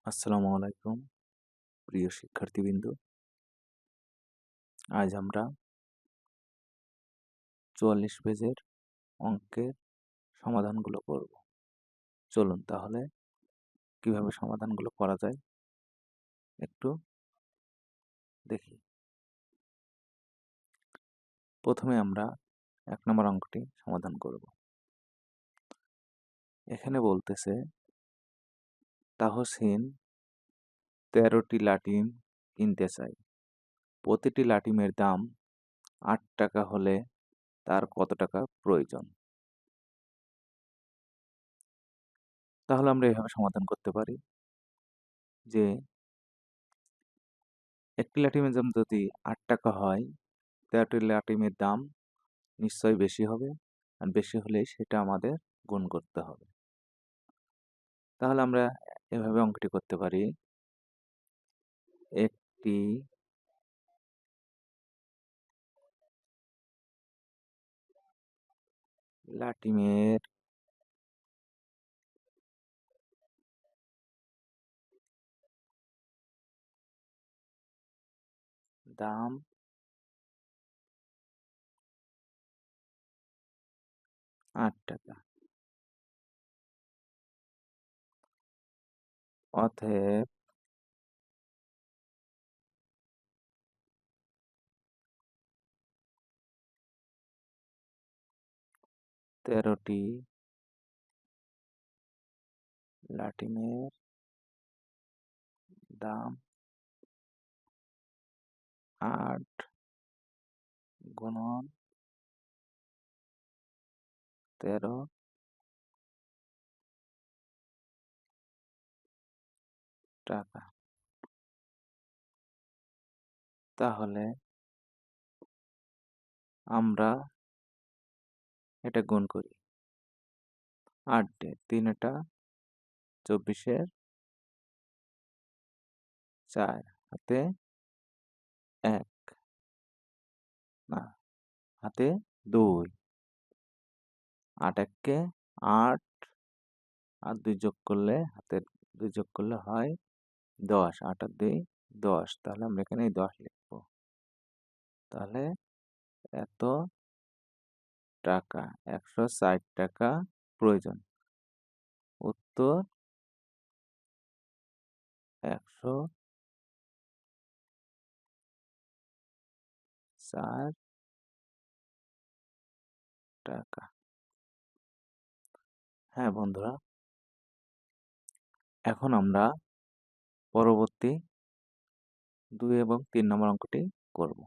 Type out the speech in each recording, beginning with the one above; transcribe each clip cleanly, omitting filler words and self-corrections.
আসসালামু আলাইকুম প্রিয় শিক্ষার্থীবৃন্দ। আজ আমরা 44 পেজের অঙ্কের সমাধানগুলো করব। চলুন তাহলে কিভাবে সমাধানগুলো করা যায় একটু দেখি। প্রথমে আমরা 1 নম্বর অঙ্কটি সমাধান করব। এখানে বলতেছে তাহসিন 13টি লাটিম কিনতে চায়। প্রতিটি লাটিমের দাম 8 টাকা হলে তার কত টাকা প্রয়োজন? তাহলে আমরা এভাবে সমাধান করতে পারি যে একটি লাটিমের দাম যদি 8 টাকা হয়, 13টি লাটিমের দাম নিশ্চয়ই বেশি হবে, আর বেশি হলে সেটা আমাদের গুণ করতে হবে। তাহলে আমরা এভাবে অঙ্কটি করতে পারি। একটি লাটিমের দাম 8 টাকা। অতএব তেরোটি লাটিমের দাম 8 গুণন 13 টাকা। তাহলে আমরা এটা গুণ করি। 8 দিয়ে 3 এটা 24-এর 4 হাতে 1 না হাতে 2, 8 একে 8 আর 2 যোগ করলে হাতের 2 যোগ করলে হয় 10, 8 আর 2 10। তাহলে আমরা এখানে 10 লিখবো। তাহলে এত টাকা 160 টাকা প্রয়োজন। উত্তর 104 টাকা। হ্যাঁ বন্ধুরা, এখন আমরা পরবর্তী 2 এবং 3 নম্বর অঙ্কটি করব।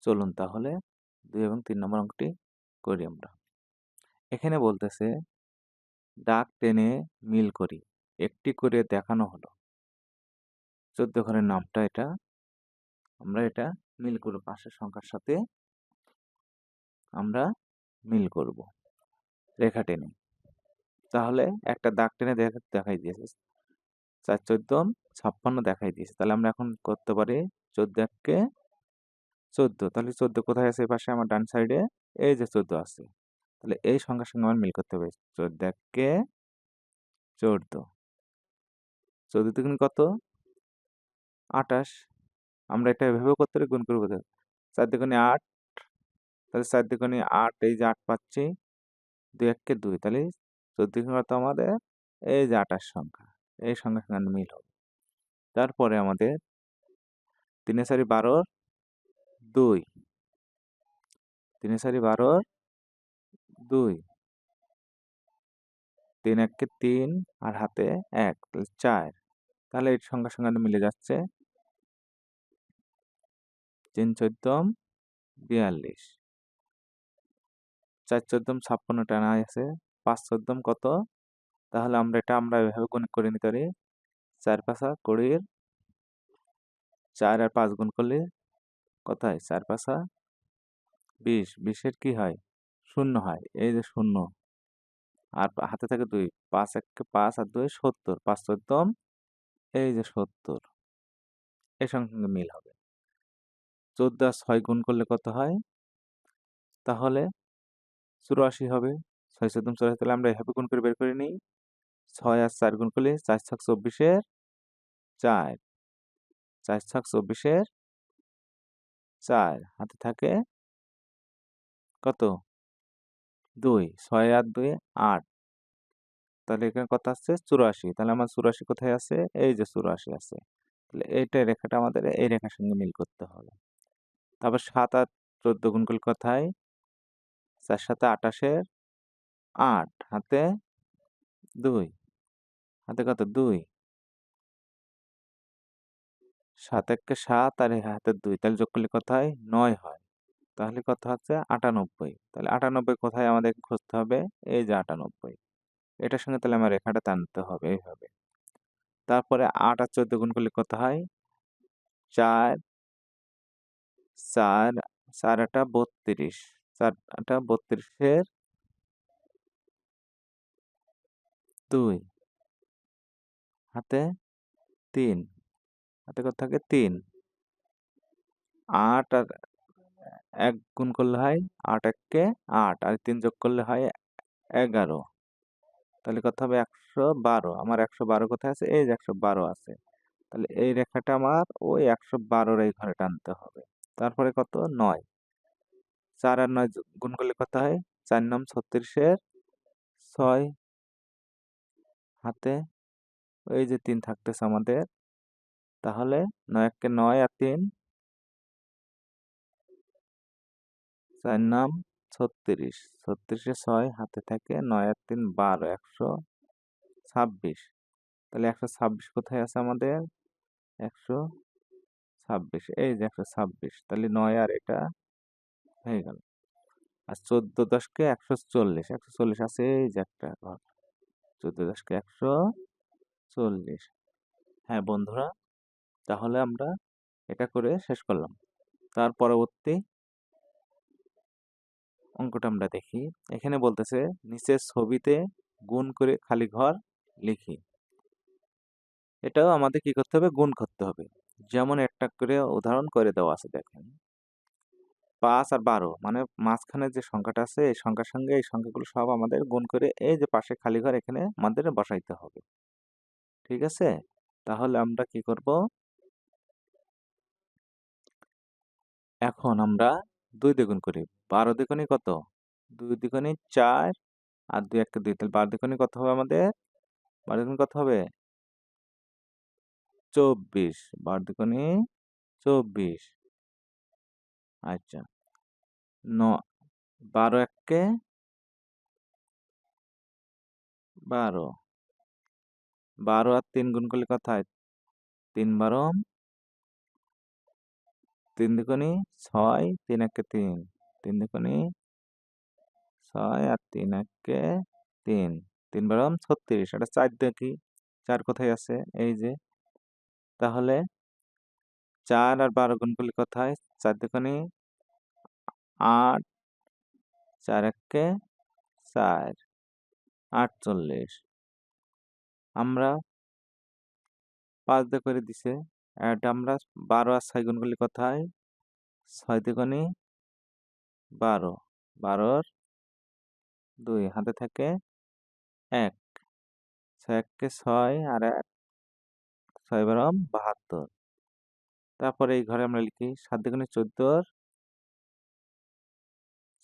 চলুন তাহলে 2 এবং 3 নম্বর অঙ্কটি করি আমরা। এখানে বলতেছে দাগ টেনে মিল করি, একটি করে দেখানো হলো। 14 ঘরের নামটা এটা আমরা এটা মিল করব, পাশের সংখ্যার সাথে আমরা মিল করব রেখা টেনে। তাহলে একটা দাগ টেনে দেখাই দিয়েছে 4 14 56 দেখাই দিয়েছে। তাহলে আমরা এখন করতে পারি 14 একে 14। তাহলে 14 কোথায় আছে? পাশে আমার ডান সাইডে এই যে 14 আছে। তাহলে এই সংখ্যার সঙ্গে আমার মিল করতে হবে। 14 একে 14, 14 দুগুণ কত? 28। আমরা এটা এভাবেও করতে পারি, গুণ করবো। 4 দুগুণে 8, তাহলে 4 দুগুণে 8, এই যে 8 পাচ্ছি, 2 একে 2, তাহলে 14 দুগুণ কত আমাদের? এই যে 28 সংখ্যা, এই সংখ্যার সঙ্গে মিল হবে। তারপরে আমাদের 3 4 12 2, 3 4 12 2, 3 একে 3 আর হাতে 1, তাহলে 4। তাহলে এই সংখ্যার সঙ্গে মিলে যাচ্ছে। 3 14 42, 4 14 56 টানা আছে, 5 14 কত? তাহলে আমরা এভাবে গুণ করে নিতে পারি। 4 5 20, 4 আর 5 গুণ করলে কত হয়? 4 5 20, 20 এর কি হয়? শূন্য হয়। এই যে শূন্য, আর হাতে থাকে 2, 5 একে 5 আর 2 70, 5 14 এই যে 70, এই সঙ্গে মিল হবে। 14 আর 6 গুণ করলে কত হয়? তাহলে 84 হবে। 6 14 84, তাহলে আমরা এভাবে গুণ করে বের করে নিই। 6 আর 4 গুণ করলে 4 ছক 24-এর 4, 4 ছক 24-এর 4, হাতে থাকে কত? 2, 6 আর 2 8, তাহলে এখানে কত আসছে? 84, তাহলে আমার 84 কোথায় আছে? এই যে 84 আছে। তাহলে এইটা রেখাটা আমাদের এই রেখার সঙ্গে মিল করতে হবে। তারপর 7 আর 14 গুণ করলে কত হয়? 4 7 28-এর 8, হাতে 2, হাতে কত? 2, 7 একে 7 আর এই হাতে 2, তাহলে যোগ করলে কত হয়? 9 হয়। তাহলে কত হচ্ছে? 98, তাহলে 98 কোথায় আমাদের খুঁজতে হবে? এই যে 98, এটার সঙ্গে তাহলে আমার রেখাটা টানতে হবে এইভাবে। তারপরে 8 আর 14 গুণ করলে কত হয়? 4, 4, 4 আটা 32, 4 আটা 32-এর 2, হাতে 3, হাতে কত থাকে? 3, 8 আর 1 গুণ করলে হয় 8 একে 8 আর 3 যোগ করলে হয় 11, তাহলে কত হবে? 112, আমার 112 কোথায় আছে? এই যে 112 আছে। তাহলে এই রেখাটা আমার ওই 112-র এই ঘরে টানতে হবে। তারপরে কত? 9, 4 আর 9 গুণ করলে কত হয়? 4 9 36-এর 6, হাতে ওই যে 3 থাকতেছে আমাদের। তাহলে 9 একে 9 আর 3, 4 9 36, 36-এ 6, হাতে থাকে 9 আর 3 12, 126, তাহলে 126 কোথায় আছে আমাদের? 126, এই যে 126, তাহলে 9 আর এটা হয়ে গেল। আর 14 10-কে 140, 140 আছে এই যে একটা ঘর। 14 10-কে 140। হ্যাঁ বন্ধুরা, তাহলে আমরা এটা করে শেষ করলাম। তার পরবর্তী অঙ্কটা আমরা দেখি। এখানে বলতেছে নিচের ছবিতে গুণ করে খালি ঘর লিখি। এটাও আমাদের কি করতে হবে? গুণ করতে হবে। যেমন একটা করে উদাহরণ করে দেওয়া আছে দেখেন। 5 আর 12, মানে মাঝখানে যে সংখ্যাটা আছে এই সংখ্যার সঙ্গে এই সংখ্যাগুলো সব আমাদের গুণ করে এই যে পাশে খালি ঘর এখানে আমাদের বসাইতে হবে। ঠিক আছে? তাহলে আমরা কি করব? এখন আমরা 2 দিয়ে গুণ করি। 12 দুগুণে কত? 2 দুগুণে 4 আর 2 একে 2, তাহলে 12 দুগুণে কত হবে আমাদের? 12 দুগুণে কত হবে? 24, 12 দুগুণে 24, আচ্ছা। 12 একে 12, 12 আর 3 গুণ করলে কত হয়? 3 12, 3 দুগুণে 6, 3 একে 3, 3 দুগুণে 6 আর 3 একে 3, 3 12 36, এটা 4 দেখি, 4 কোথায় আছে? এই যে, তাহলে 4 আর 12 গুণ করলে কত হয়? 4 দুগুণে 8, 4 একে 4, 48, আমরা 5 দিয়ে করে দিছে। এটা আমরা 12 আর 6 গুণ করলে কত হয়? 6 দুগুণে 12, 12-র 2, হাতে থাকে 1, 6 একে 6 আর 1, 6 12 72, তারপরে এই ঘরে আমরা লিখি 7 দুগুণে 14-র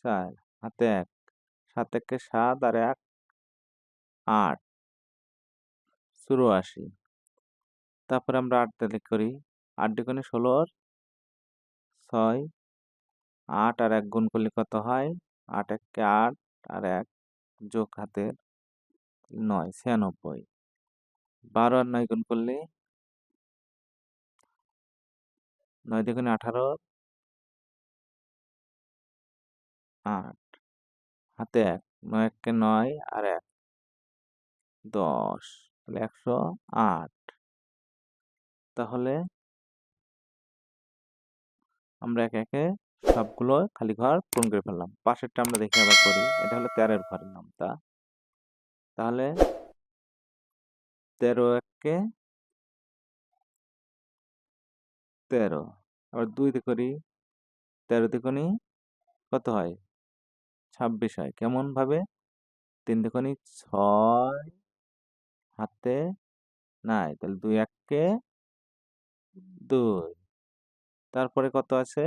4, হাতে 1, 7 একে 7 আর 1 8, 84, তারপরে আমরা 8 দিয়ে করি। 8 দুগুণে 16-র 6, 8 আর 1 গুণ করলে কত হয়? 8 একে 8 আর 1 যোগ হাতের 9, 96, 12 আর 9 গুণ করলে 9 দুগুণে 18, 8, হাতে 1, 9 একে 9 আর 1 10, তাহলে 108, তাহলে আমরা একে একে সবগুলো খালি ঘর পূরণ করে ফেললাম। পাশেরটা আমরা দেখে আবার করি। এটা হলো 13-এর ঘরের নামতা। তাহলে 13 একে 13, আবার 2 দিয়ে করি। 13 দুগুণে কত হয়? 26 হয়। কেমন ভাবে? 3 দুগুণে 6, হাতে নাই, তাহলে 2 একে 2। তারপরে কত আছে?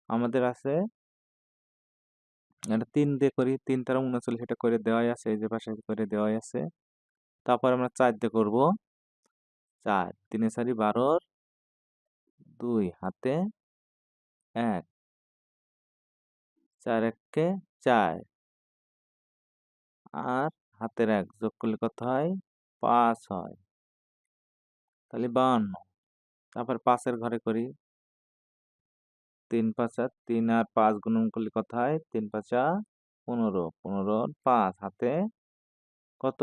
আমাদের আছে এটা 3 দিয়ে করি। 3 তেরো 39, এটা করে দেওয়াই আছে। এই যে পাশে করে দেওয়াই আছে। তারপর আমরা 4 দিয়ে করব। 4 3 এ 4 12, 2 হাতে 1, 4 একে 4 আর হাতের 1 যোগ করলে কত হয়? 5 হয়। তাহলে 52। তারপর 5 এর ঘরে করি। 3 5 3 আর 5 গুণন করলে কত হয়? 3 5 15, 15 আর 5 হাতে কত?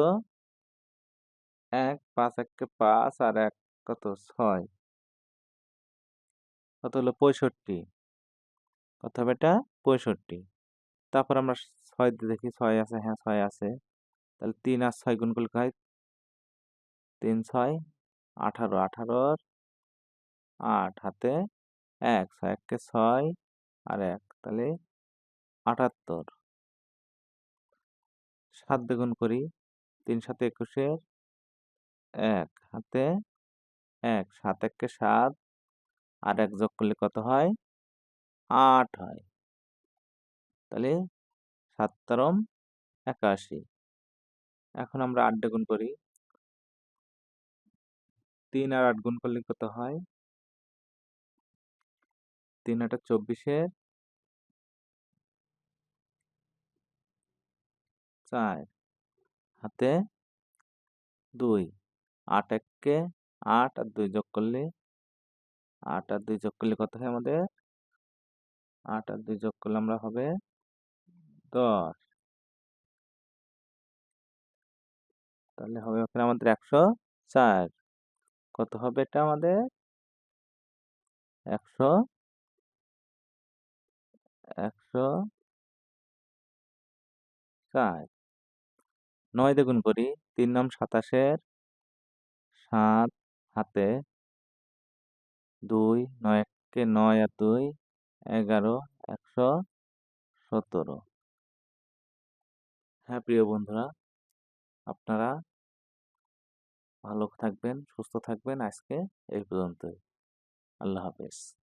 1, 5 একে 5 আর 1 কত? 6। কত হলো? 65। কত হবে এটা? 65। তারপর আমরা 6 দিয়ে দেখি 6 আছে, হ্যাঁ 6 আছে। তাহলে 3 আর 6 গুণ করলে হয় 3 6 18, 18 আর 8 হাতে 1, 6 একে 6 আর 1 তাহলে 78। 7 দিয়ে গুণ করি। 3 7 21, 1 হাতে 1, 7 একে 7 আর 1 যোগ করলে কত হয়? 8 হয়। তাহলে 7 তেরো 81। এখন আমরা 8 দিয়ে গুণ করি। 3 আর 8 গুণ করলে কত হয়? 3 8 24, 4 হাতে 2, 8 একে 8 আর 2 যোগ করলে 8 আর 2 যোগ করলে কত হয় আমাদের? 8 আর 2 যোগ করলে আমরা হবে 10। তাহলে হবে ওখানে আমাদের 104। কত হবে এটা আমাদের? 100 104। 9 দিয়ে গুণ করি। 3 9 27, 7 হাতে 2, 9 একে 9 আর 2 11, 117। হ্যাঁ প্রিয় বন্ধুরা, আপনারা ভালো থাকবেন, সুস্থ থাকবেন। আজকে এই পর্যন্তই। আল্লাহ হাফেজ।